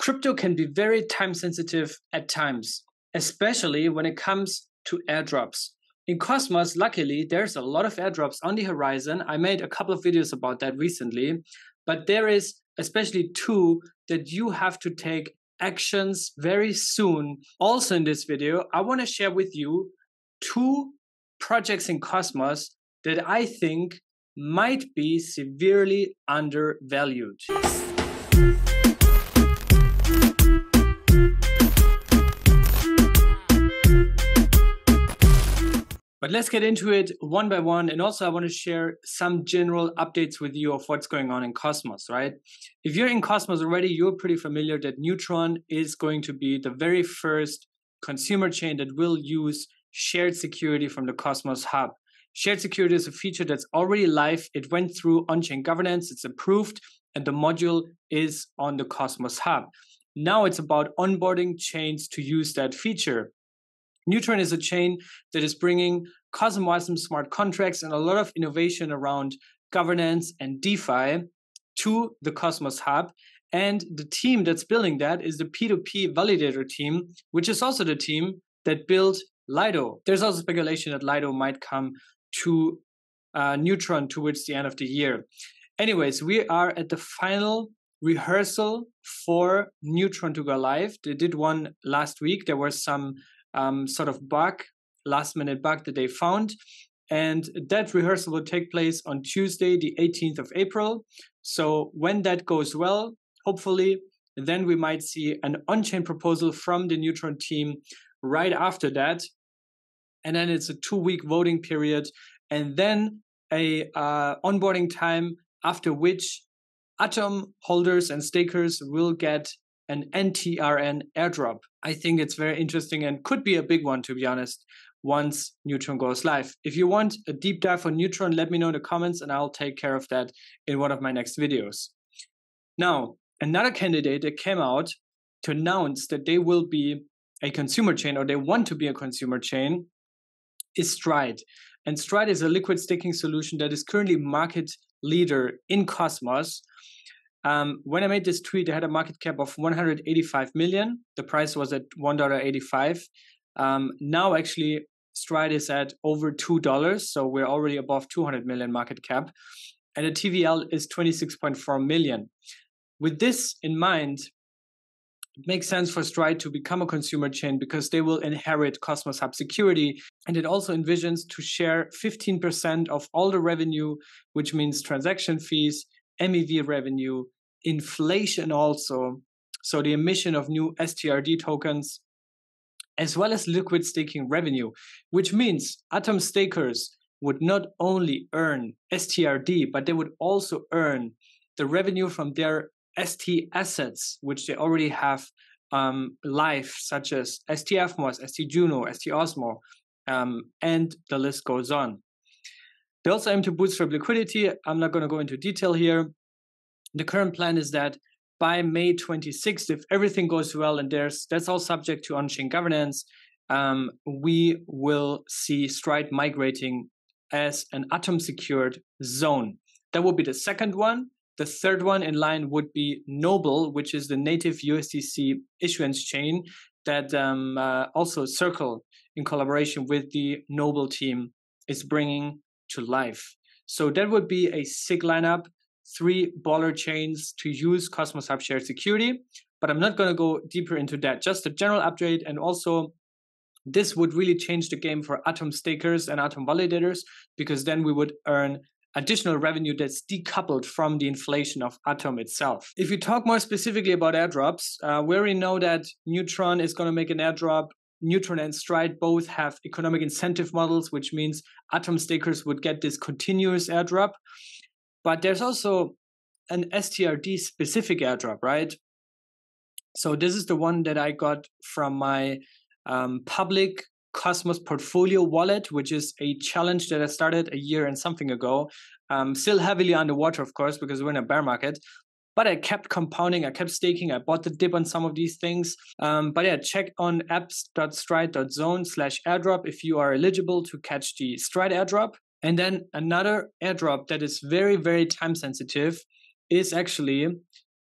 Crypto can be very time sensitive at times, especially when it comes to airdrops. In Cosmos, luckily, there's a lot of airdrops on the horizon. I made a couple of videos about that recently, but there is especially two that you have to take actions very soon. Also in this video, I want to share with you two projects in Cosmos that I think might be severely undervalued. But let's get into it one by one. And also I want to share some general updates with you of what's going on in Cosmos, right? If you're in Cosmos already, you're pretty familiar that Neutron is going to be the very first consumer chain that will use shared security from the Cosmos Hub. Shared security is a feature that's already live. It went through on-chain governance, it's approved, and the module is on the Cosmos Hub. Now it's about onboarding chains to use that feature. Neutron is a chain that is bringing CosmWasm smart contracts and a lot of innovation around governance and DeFi to the Cosmos Hub. And the team that's building that is the P2P validator team, which is also the team that built Lido. There's also speculation that Lido might come to Neutron towards the end of the year. Anyways, we are at the final rehearsal for Neutron to go live. They did one last week. There was some sort of last minute bug that they found. And that rehearsal will take place on Tuesday, the 18th of April. So when that goes well, hopefully, then we might see an on-chain proposal from the Neutron team right after that. And then it's a 2-week voting period. And then a onboarding time after which Atom holders and stakers will get an NTRN airdrop. I think it's very interesting and could be a big one, to be honest, once Neutron goes live. If you want a deep dive on Neutron, let me know in the comments and I'll take care of that in one of my next videos. Now, another candidate that came out to announce that they will be a consumer chain or they want to be a consumer chain is Stride. And Stride is a liquid staking solution that is currently market leader in Cosmos. When I made this tweet, I had a market cap of 185 million. The price was at $1.85. Now, actually, Stride is at over $2. So we're already above 200 million market cap. And the TVL is 26.4 million. With this in mind, it makes sense for Stride to become a consumer chain because they will inherit Cosmos Hub security. And it also envisions to share 15% of all the revenue, which means transaction fees, MEV revenue, inflation also, so the emission of new STRD tokens, as well as liquid staking revenue, which means Atom stakers would not only earn STRD, but they would also earn the revenue from their ST assets, which they already have live, such as ST evmos, ST juno, ST osmo, and the list goes on. They also aim to bootstrap liquidity. I'm not going to go into detail here. The current plan is that by May 26th, if everything goes well, and that's all subject to on-chain governance, we will see Stride migrating as an Atom-secured zone. That would be the second one. The third one in line would be Noble, which is the native USDC issuance chain that also Circle, in collaboration with the Noble team, is bringing to life. So that would be a sick lineup. 3 baller chains to use Cosmos Hub shared security, but I'm not going to go deeper into that. Just a general update, and also this would really change the game for Atom stakers and Atom validators, because then we would earn additional revenue that's decoupled from the inflation of Atom itself. If you talk more specifically about airdrops, we already know that Neutron is going to make an airdrop. Neutron and Stride both have economic incentive models, which means Atom stakers would get this continuous airdrop. But there's also an STRD specific airdrop, right? So this is the one that I got from my public Cosmos portfolio wallet, which is a challenge that I started a year and something ago. Still heavily underwater, of course, because we're in a bear market. But I kept compounding, I kept staking, I bought the dip on some of these things. But yeah, check on apps.stride.zone/airdrop if you are eligible to catch the Stride airdrop. And then another airdrop that is very, very time sensitive is actually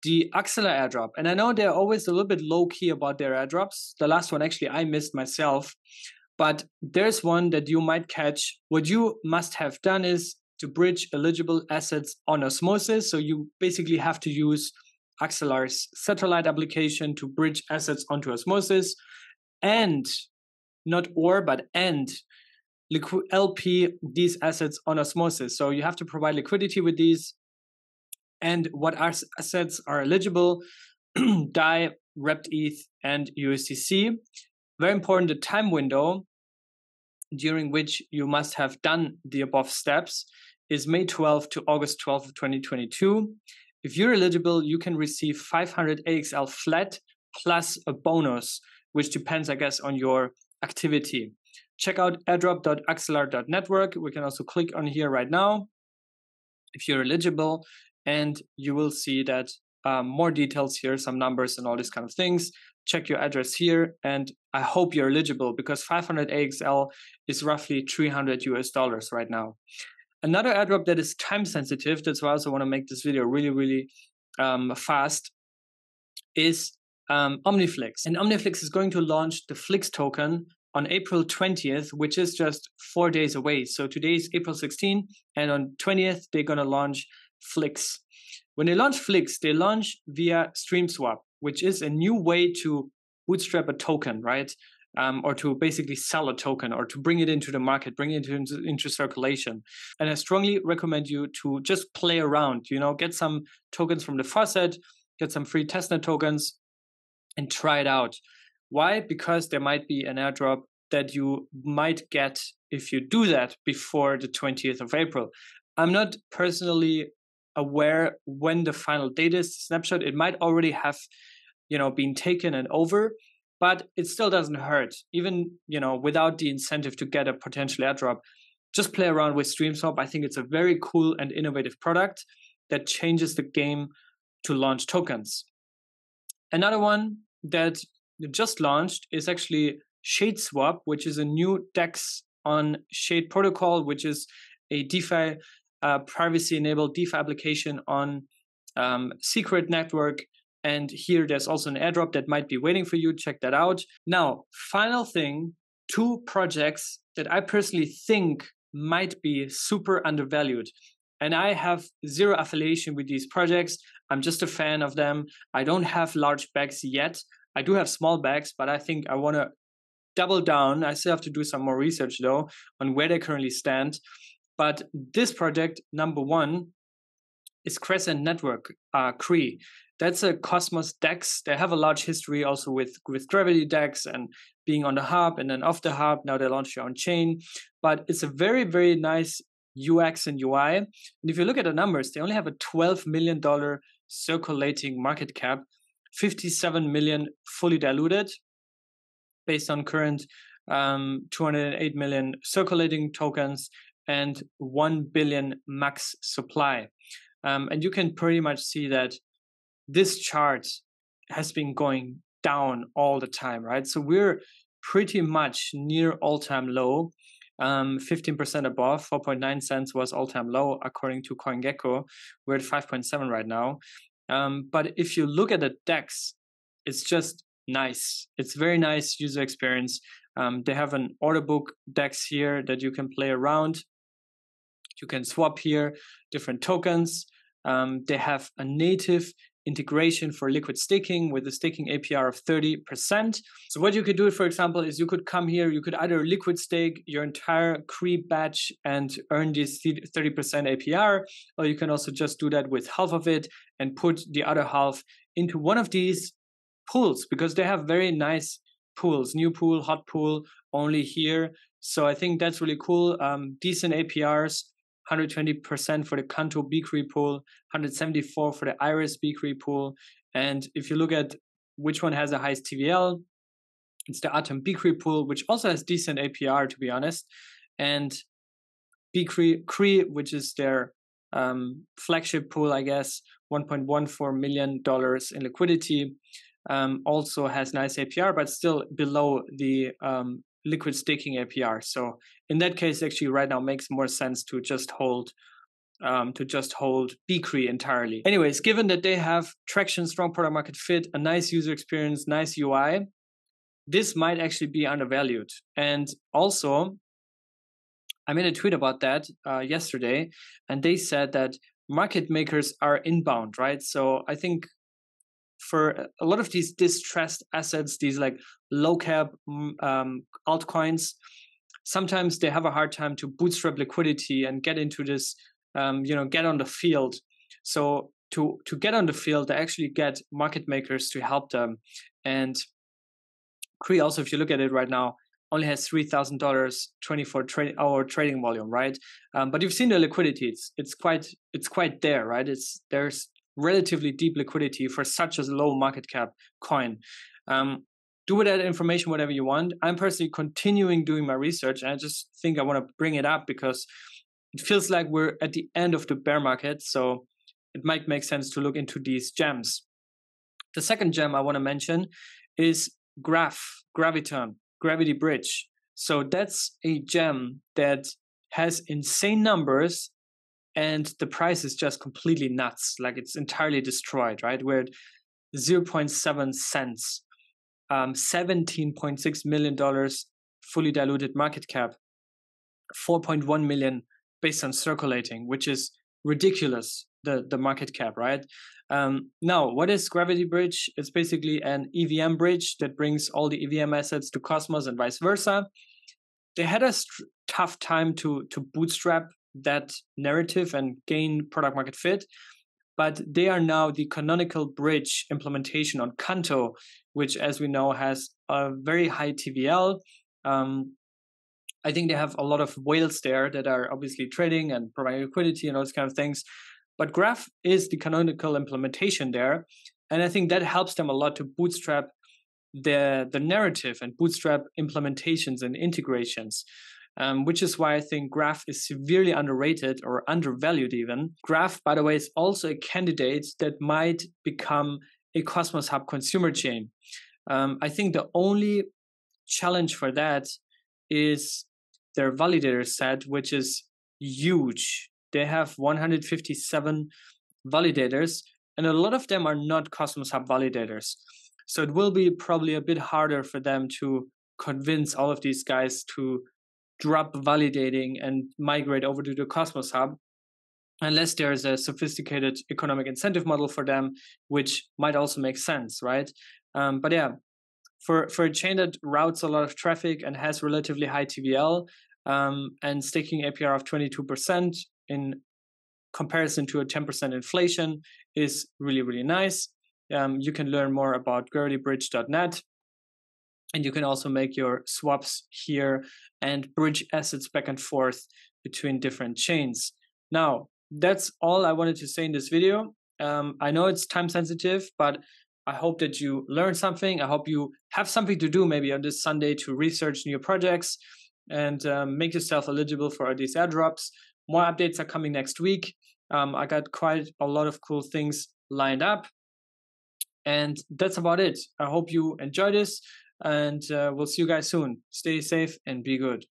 the Axelar airdrop. And I know they're always a little bit low key about their airdrops. The last one, actually, I missed myself. But there's one that you might catch. What you must have done is to bridge eligible assets on osmosis. So you basically have to use Axelar's satellite application to bridge assets onto osmosis, and not or, but and LP these assets on osmosis. So you have to provide liquidity with these. And what assets are eligible? DAI, RepETH, and USDC. Very important, the time window during which you must have done the above steps is May 12th to August 12th of 2022. If you're eligible, you can receive 500 AXL flat plus a bonus, which depends, I guess, on your activity. Check out airdrop.axelar.network. We can also click on here right now if you're eligible, and you will see that more details here, some numbers and all these kind of things. Check your address here, and I hope you're eligible because 500 AXL is roughly $300 right now. Another airdrop that is time sensitive, that's why I also want to make this video really fast, is Omniflix. And Omniflix is going to launch the Flix token on April 20th, which is just 4 days away. So today is April 16th, and on 20th, they're going to launch Flix. When they launch Flix, they launch via StreamSwap, which is a new way to bootstrap a token, right? Or to basically sell a token or to bring it into the market, bring it into circulation. And I strongly recommend you to just play around, get some tokens from the faucet, get some free testnet tokens and try it out. Why? Because there might be an airdrop that you might get if you do that before the 20th of April. I'm not personally aware when the final date is, the snapshot. It might already have, been taken and over, but it still doesn't hurt. Even, without the incentive to get a potential airdrop, just play around with StreamSwap. I think it's a very cool and innovative product that changes the game to launch tokens. Another one that just launched is actually ShadeSwap, which is a new DEX on Shade Protocol, which is a DeFi, privacy-enabled DeFi application on Secret Network. And here there's also an airdrop that might be waiting for you. Check that out. Now, final thing, 2 projects that I personally think might be super undervalued. And I have zero affiliation with these projects. I'm just a fan of them. I don't have large bags yet. I do have small bags, but I think I want to double down. I still have to do some more research though on where they currently stand. But this project, number 1, is Crescent Network, CRE. That's a Cosmos DEX. They have a large history also with Gravity DEX and being on the hub and then off the hub. Now they launched their own chain. But it's a very, very nice UX and UI. And if you look at the numbers, they only have a $12 million circulating market cap, 57 million fully diluted based on current 208 million circulating tokens and 1 billion max supply. And you can pretty much see that this chart has been going down all the time, right? So we're pretty much near all-time low, 15% above. 4.9 cents was all-time low according to CoinGecko. We're at 5.7 right now. But if you look at the DEX, it's just nice. It's very nice user experience. They have an order book DEX here that you can play around. You can swap here different tokens. They have a native integration for liquid staking with a staking APR of 30%. So what you could do, for example, is you could come here, you could either liquid stake your entire CRE batch and earn this 30% APR, or you can also just do that with half of it and put the other half into one of these pools, because they have very nice pools, new pool, hot pool, only here. So I think that's really cool. Decent APRs. 120% for the Kanto B-CRE pool, 174 for the Iris B-CRE pool. And if you look at which one has the highest TVL, it's the Atom B-CRE pool, which also has decent APR, to be honest. And B-CRE, which is their flagship pool, I guess, $1.14 million in liquidity, also has nice APR, but still below the liquid staking APR. So in that case, actually right now makes more sense to just hold to just hold bCRE entirely. Anyways, given that they have traction, strong product market fit, a nice user experience, nice UI, this might actually be undervalued. And also, I made a tweet about that yesterday, and they said that market makers are inbound, right? So I think for a lot of these distressed assets, these like LOWCAP altcoins, sometimes they have a hard time to bootstrap liquidity and get into this, get on the field. So to get on the field, they actually get market makers to help them. And CRE also, if you look at it right now, only has $3,000 24-hour trading volume, right? But you've seen the liquidity; it's quite there, right? There's relatively deep liquidity for such a low market cap coin. Do with that information whatever you want. I'm personally continuing doing my research, and I just think I want to bring it up because it feels like we're at the end of the bear market, so it might make sense to look into these gems. The second gem I want to mention is Graviton. Gravity Bridge. So that's a gem that has insane numbers and the price is just completely nuts. Like it's entirely destroyed, right? We're at 0.7 cents, $17.6 million fully diluted market cap, 4.1 million based on circulating, which is ridiculous, the market cap, right? Now, what is Gravity Bridge? It's basically an EVM bridge that brings all the EVM assets to Cosmos and vice versa. They had a tough time to bootstrap that narrative and gain product market fit, but they are now the canonical bridge implementation on Canto, which, as we know, has a very high TVL. I think they have a lot of whales there that are obviously trading and providing liquidity and all those kind of things. But Graph is the canonical implementation there. And I think that helps them a lot to bootstrap the narrative and bootstrap implementations and integrations, which is why I think Graph is severely underrated or undervalued even. Graph, by the way, is also a candidate that might become a Cosmos Hub consumer chain. I think the only challenge for that is their validator set, which is huge. They have 157 validators, and a lot of them are not Cosmos Hub validators. So it will be probably a bit harder for them to convince all of these guys to drop validating and migrate over to the Cosmos Hub, unless there's a sophisticated economic incentive model for them, which might also make sense, right? But yeah, for a chain that routes a lot of traffic and has relatively high TVL and staking APR of 22% in comparison to a 10% inflation is really, really nice. You can learn more about gravitybridge.net, and you can also make your swaps here and bridge assets back and forth between different chains. Now, that's all I wanted to say in this video. I know it's time sensitive, but I hope that you learned something. I hope you have something to do maybe on this Sunday to research new projects and make yourself eligible for these airdrops. More updates are coming next week. I got quite a lot of cool things lined up. And that's about it. I hope you enjoy this, and we'll see you guys soon. Stay safe and be good.